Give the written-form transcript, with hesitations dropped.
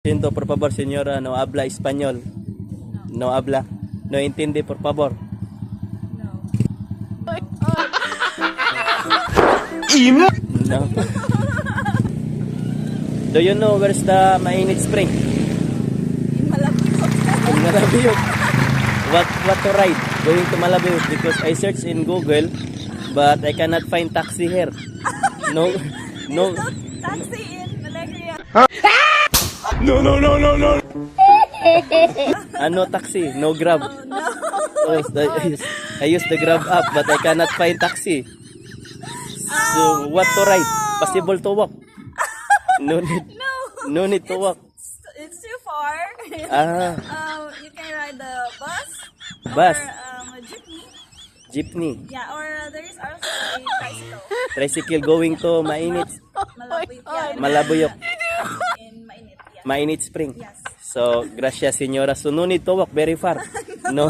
Siento, por favor, señora, no habla español. No habla. No entiende, por favor. No. Do you know where's the Mainit Spring? In Malabuyog. What to ride? Going to Malabuyog because I searched in Google, but I cannot find taxi here. No. Taxi in Alegria. Ano taxi? No Grab. Oh, I use the Grab app, but I cannot find taxi. So what to ride? Possible to walk? No need to walk. It's too far. Ah, You can ride the bus. bus, Or a jeepney. jeepney, Yeah, or there is also a tricycle. tricycle going to Mainit, Malabuyog. Malabuyog, In Mainit. Yeah. Mainit Spring. Yes. So, gracias señora. So no need to walk very far. No.